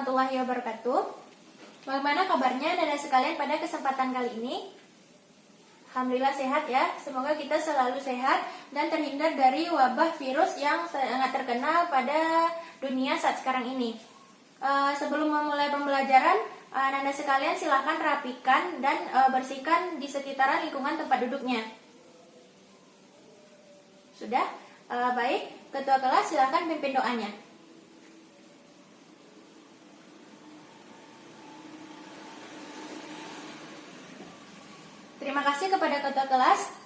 warahmatullahi wabarakatuh. Bagaimana kabarnya Anda sekalian pada kesempatan kali ini? Alhamdulillah sehat ya. Semoga kita selalu sehat dan terhindar dari wabah virus yang sangat terkenal pada dunia saat sekarang ini. Sebelum memulai pembelajaran, Anda sekalian silakan rapikan dan bersihkan di sekitaran lingkungan tempat duduknya. Sudah? Baik, ketua kelas silakan pimpin doanya. Terima kasih kepada ketua kelas.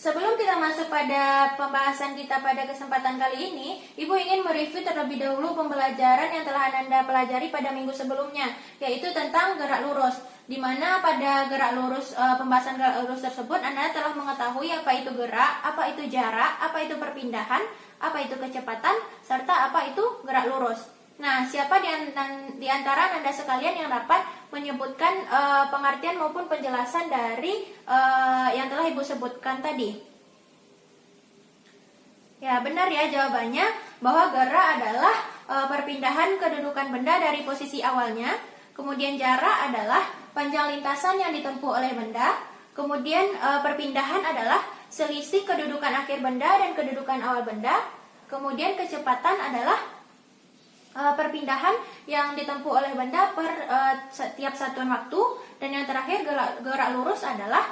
Sebelum kita masuk pada pembahasan kita pada kesempatan kali ini, Ibu ingin mereview terlebih dahulu pembelajaran yang telah Anda pelajari pada minggu sebelumnya, yaitu tentang gerak lurus. Di mana pada gerak lurus, pembahasan gerak lurus tersebut Anda telah mengetahui apa itu gerak, apa itu jarak, apa itu perpindahan, apa itu kecepatan, serta apa itu gerak lurus. Nah, siapa di antara Anda sekalian yang dapat menyebutkan pengertian maupun penjelasan dari yang telah Ibu sebutkan tadi? Ya, benar ya jawabannya, bahwa gerak adalah perpindahan kedudukan benda dari posisi awalnya. Kemudian jarak adalah panjang lintasan yang ditempuh oleh benda. Kemudian perpindahan adalah selisih kedudukan akhir benda dan kedudukan awal benda. Kemudian kecepatan adalah perpindahan yang ditempuh oleh benda per setiap satuan waktu. Dan yang terakhir gerak lurus adalah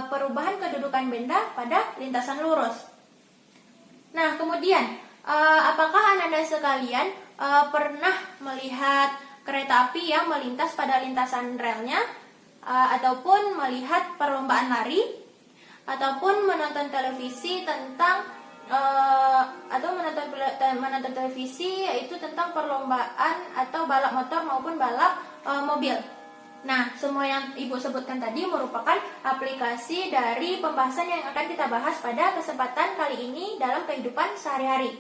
perubahan kedudukan benda pada lintasan lurus. Nah, kemudian apakah Anda sekalian pernah melihat kereta api yang melintas pada lintasan relnya, ataupun melihat perlombaan lari, ataupun menonton televisi tentang atau menonton televisi yaitu tentang perlombaan atau balap motor maupun balap mobil. Nah, semua yang Ibu sebutkan tadi merupakan aplikasi dari pembahasan yang akan kita bahas pada kesempatan kali ini dalam kehidupan sehari-hari.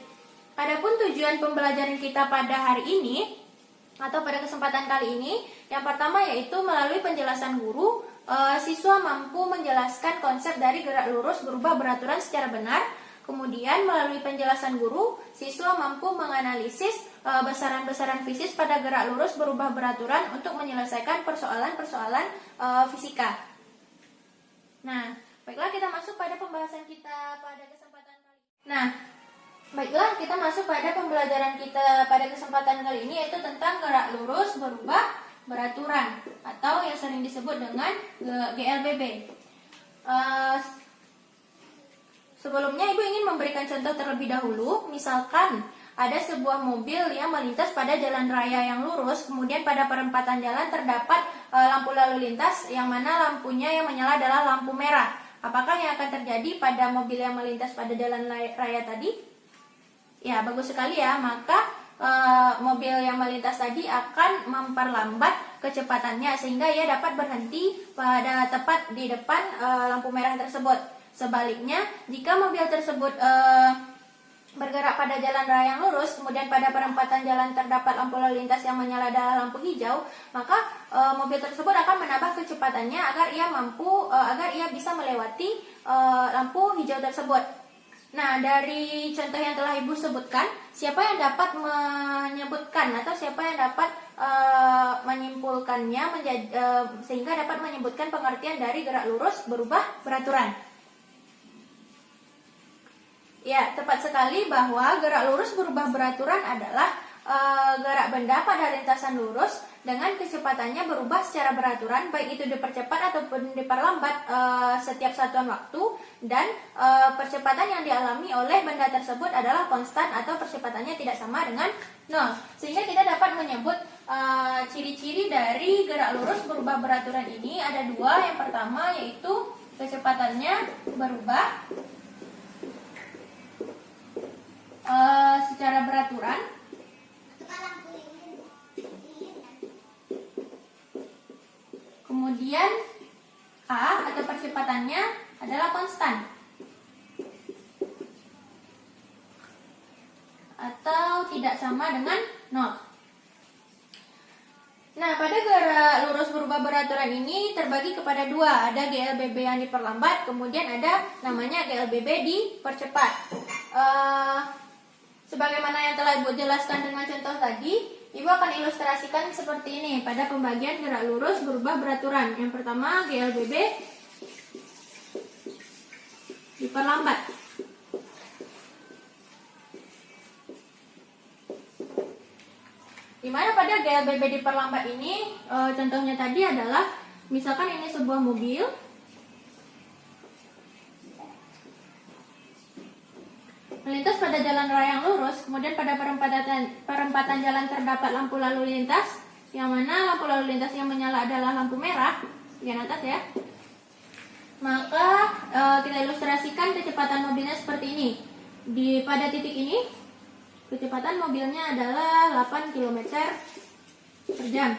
Adapun tujuan pembelajaran kita pada hari ini atau pada kesempatan kali ini, yang pertama yaitu melalui penjelasan guru, siswa mampu menjelaskan konsep dari gerak lurus berubah beraturan secara benar. Kemudian melalui penjelasan guru, siswa mampu menganalisis besaran-besaran fisik pada gerak lurus berubah beraturan untuk menyelesaikan persoalan-persoalan fisika. Nah, baiklah kita masuk pada pembahasan kita pada kesempatan kali ini. Nah, baiklah kita masuk pada pembelajaran kita pada kesempatan kali ini, yaitu tentang gerak lurus berubah beraturan atau yang sering disebut dengan GLBB. Sebelumnya Ibu ingin memberikan contoh terlebih dahulu. Misalkan ada sebuah mobil yang melintas pada jalan raya yang lurus, kemudian pada perempatan jalan terdapat lampu lalu lintas yang mana lampunya yang menyala adalah lampu merah. Apakah yang akan terjadi pada mobil yang melintas pada jalan raya tadi? Ya, bagus sekali ya. Maka mobil yang melintas tadi akan memperlambat kecepatannya sehingga ia dapat berhenti pada tepat di depan lampu merah tersebut. Sebaliknya, jika mobil tersebut bergerak pada jalan raya yang lurus, kemudian pada perempatan jalan terdapat lampu lalu lintas yang menyala adalah lampu hijau, maka mobil tersebut akan menambah kecepatannya agar ia bisa melewati lampu hijau tersebut. Nah, dari contoh yang telah Ibu sebutkan, siapa yang dapat menyebutkan atau siapa yang dapat menyimpulkannya sehingga dapat menyebutkan pengertian dari gerak lurus berubah beraturan? Ya, tepat sekali bahwa gerak lurus berubah beraturan adalah gerak benda pada lintasan lurus dengan kecepatannya berubah secara beraturan, baik itu dipercepat ataupun diperlambat setiap satuan waktu, dan percepatan yang dialami oleh benda tersebut adalah konstan atau percepatannya tidak sama dengan 0. Sehingga kita dapat menyebut ciri-ciri dari gerak lurus berubah beraturan ini ada dua. Yang pertama yaitu kecepatannya berubah secara beraturan. Kemudian A atau percepatannya adalah konstan atau tidak sama dengan 0. Nah, pada gerak lurus berubah beraturan ini terbagi kepada dua. Ada GLBB yang diperlambat, kemudian ada namanya GLBB dipercepat. Sebagaimana yang telah Ibu jelaskan dengan contoh tadi, Ibu akan ilustrasikan seperti ini pada pembagian gerak lurus berubah beraturan. Yang pertama, GLBB diperlambat. Dimana pada GLBB diperlambat ini, contohnya tadi adalah, misalkan ini sebuah mobil, melintas pada jalan raya yang lurus, kemudian pada perempatan jalan terdapat lampu lalu lintas, yang mana lampu lalu lintas yang menyala adalah lampu merah, bagian atas ya. Maka kita ilustrasikan kecepatan mobilnya seperti ini. Pada titik ini, kecepatan mobilnya adalah 8 km per jam.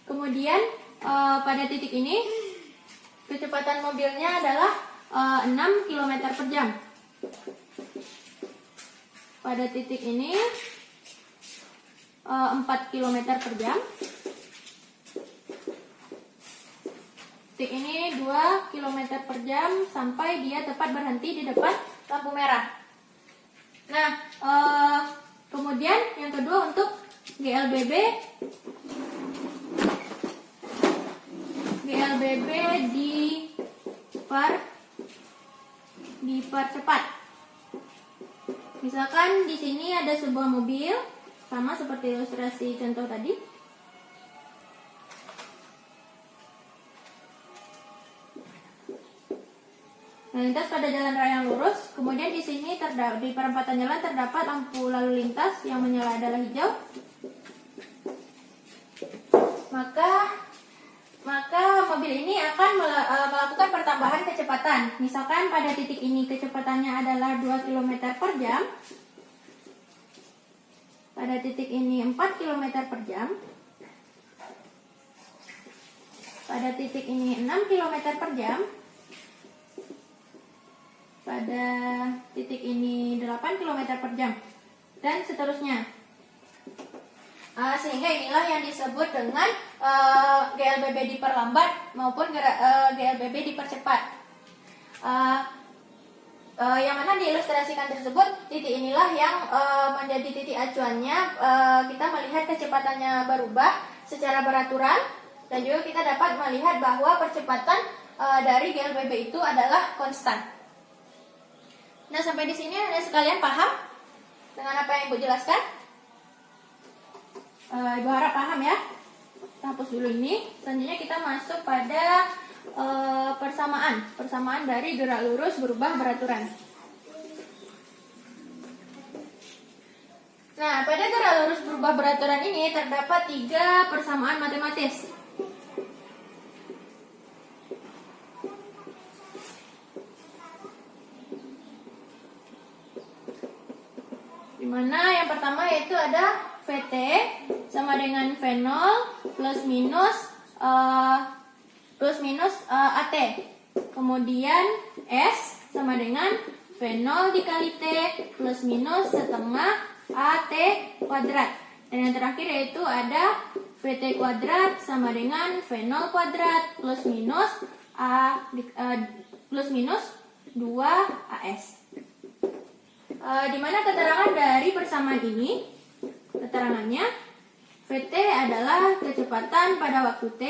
Kemudian pada titik ini, kecepatan mobilnya adalah 6 km per jam. Pada titik ini 4 km per jam. Titik ini 2 km per jam sampai dia tepat berhenti di depan lampu merah. Nah, kemudian yang kedua untuk GLBB dipercepat. Misalkan di sini ada sebuah mobil, sama seperti ilustrasi contoh tadi. Melintas pada jalan raya yang lurus, kemudian di sini di perempatan jalan terdapat lampu lalu lintas yang menyala adalah hijau. Maka mobil ini akan melakukan pertambahan kecepatan. Misalkan pada titik ini kecepatannya adalah 2 km per jam. Pada titik ini 4 km per jam. Pada titik ini 6 km per jam. Pada titik ini 8 km per jam. Dan seterusnya. Sehingga inilah yang disebut dengan GLBB diperlambat maupun GLBB dipercepat. Yang mana diilustrasikan tersebut, titik inilah yang menjadi titik acuannya. Kita melihat kecepatannya berubah secara beraturan, dan juga kita dapat melihat bahwa percepatan dari GLBB itu adalah konstan. Nah, sampai di sini Anda sekalian paham dengan apa yang Ibu jelaskan? Ibu harap paham ya. Kita hapus dulu ini. Selanjutnya kita masuk pada persamaan dari gerak lurus berubah beraturan. Nah, pada gerak lurus berubah beraturan ini terdapat 3 persamaan matematis. Dimana yang pertama yaitu ada VT sama dengan V0 plus minus AT. Kemudian S sama dengan V0 dikali T plus minus setengah AT kuadrat. Dan yang terakhir yaitu ada VT kuadrat sama dengan V0 kuadrat plus minus 2 AS. Di mana keterangan dari persamaan ini, keterangannya VT adalah kecepatan pada waktu T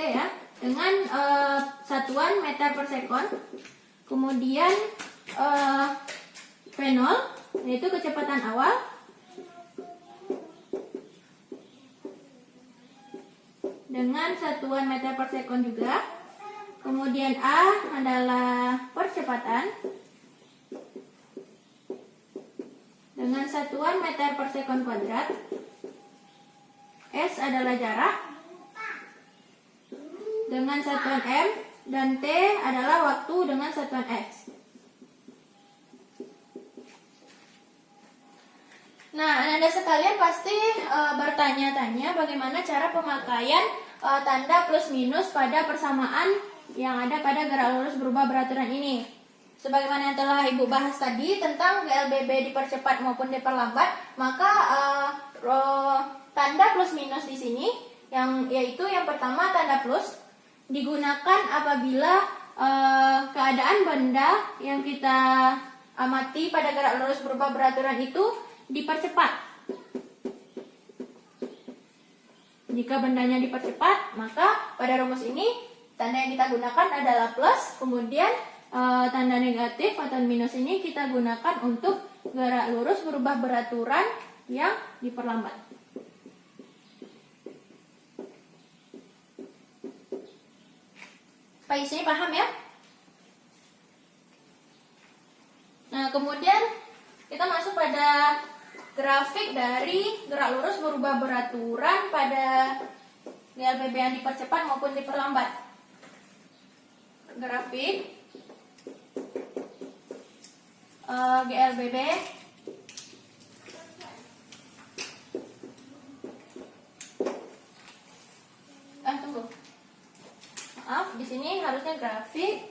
ya, dengan satuan meter per sekon. Kemudian V0 yaitu kecepatan awal dengan satuan meter per sekon juga. Kemudian A adalah percepatan dengan satuan meter per sekon kuadrat. S adalah jarak dengan satuan M, dan T adalah waktu dengan satuan X. Nah, Anda sekalian pasti bertanya-tanya bagaimana cara pemakaian tanda plus minus pada persamaan yang ada pada gerak lurus berubah beraturan ini. Sebagaimana yang telah Ibu bahas tadi tentang GLBB dipercepat maupun diperlambat, maka tanda plus minus di sini yaitu yang pertama tanda plus digunakan apabila keadaan benda yang kita amati pada gerak lurus berubah beraturan itu dipercepat. Jika bendanya dipercepat, maka pada rumus ini tanda yang kita gunakan adalah plus, kemudian tanda negatif atau minus ini kita gunakan untuk gerak lurus berubah beraturan yang diperlambat. Di sini paham ya? Nah, kemudian kita masuk pada grafik dari gerak lurus berubah beraturan pada GLBB yang dipercepat maupun diperlambat. Grafik GLBB tunggu. Maaf, di sini harusnya grafik.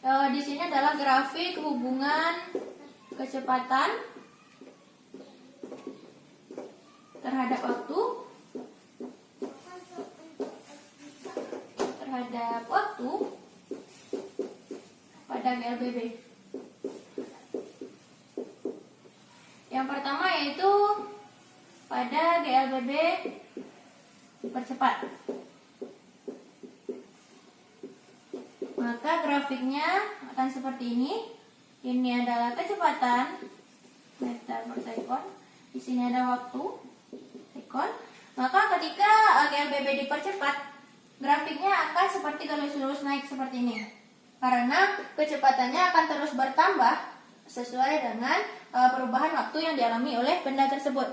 Di sini adalah grafik hubungan kecepatan terhadap waktu pada GLBB. Yang pertama yaitu pada GLBB dipercepat. Maka grafiknya akan seperti ini. Ini adalah kecepatan meter per sekon. Di sini ada waktu sekon. Maka ketika GLBB dipercepat, grafiknya akan seperti garis lurus naik seperti ini. Karena kecepatannya akan terus bertambah sesuai dengan perubahan waktu yang dialami oleh benda tersebut.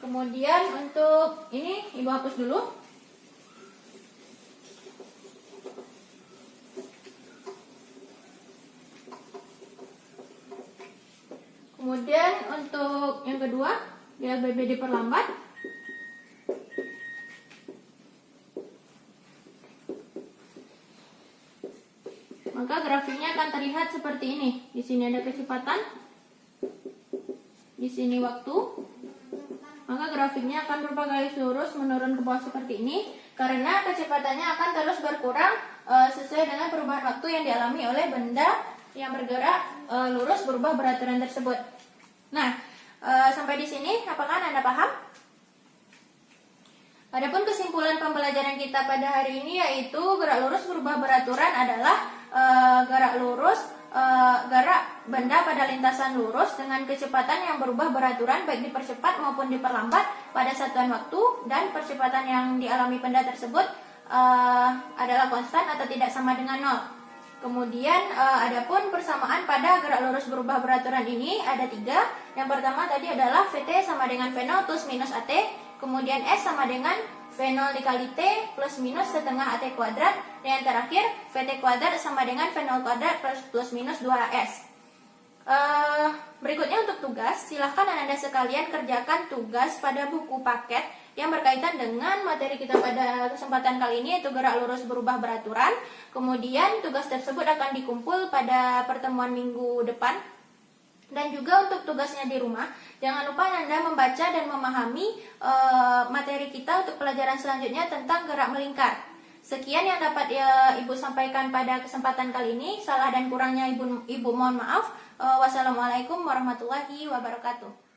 Kemudian untuk ini Ibu hapus dulu. Kemudian untuk yang kedua, GLBB diperlambat. Maka grafiknya akan terlihat seperti ini. Di sini ada kecepatan, di sini waktu. Maka grafiknya akan berupa garis lurus menurun ke bawah seperti ini, karena kecepatannya akan terus berkurang sesuai dengan perubahan waktu yang dialami oleh benda yang bergerak lurus berubah beraturan tersebut. Nah, sampai di sini apakah Anda paham? Adapun kesimpulan pembelajaran kita pada hari ini yaitu gerak lurus berubah beraturan adalah gerak benda pada lintasan lurus dengan kecepatan yang berubah beraturan baik dipercepat maupun diperlambat pada satuan waktu, dan percepatan yang dialami benda tersebut adalah konstan atau tidak sama dengan 0. Kemudian adapun persamaan pada gerak lurus berubah beraturan ini ada 3. Yang pertama tadi adalah VT sama dengan V0 plus minus AT. Kemudian S sama dengan V0 dikali T plus minus setengah AT kuadrat. Dan yang terakhir VT kuadrat sama dengan V0 kuadrat plus minus 2S. Berikutnya untuk tugas, silahkan Anda sekalian kerjakan tugas pada buku paket yang berkaitan dengan materi kita pada kesempatan kali ini, yaitu gerak lurus berubah beraturan. Kemudian tugas tersebut akan dikumpul pada pertemuan minggu depan. Dan juga untuk tugasnya di rumah, jangan lupa Anda membaca dan memahami materi kita untuk pelajaran selanjutnya tentang gerak melingkar. Sekian yang dapat Ibu sampaikan pada kesempatan kali ini. Salah dan kurangnya Ibu mohon maaf. Wassalamualaikum warahmatullahi wabarakatuh.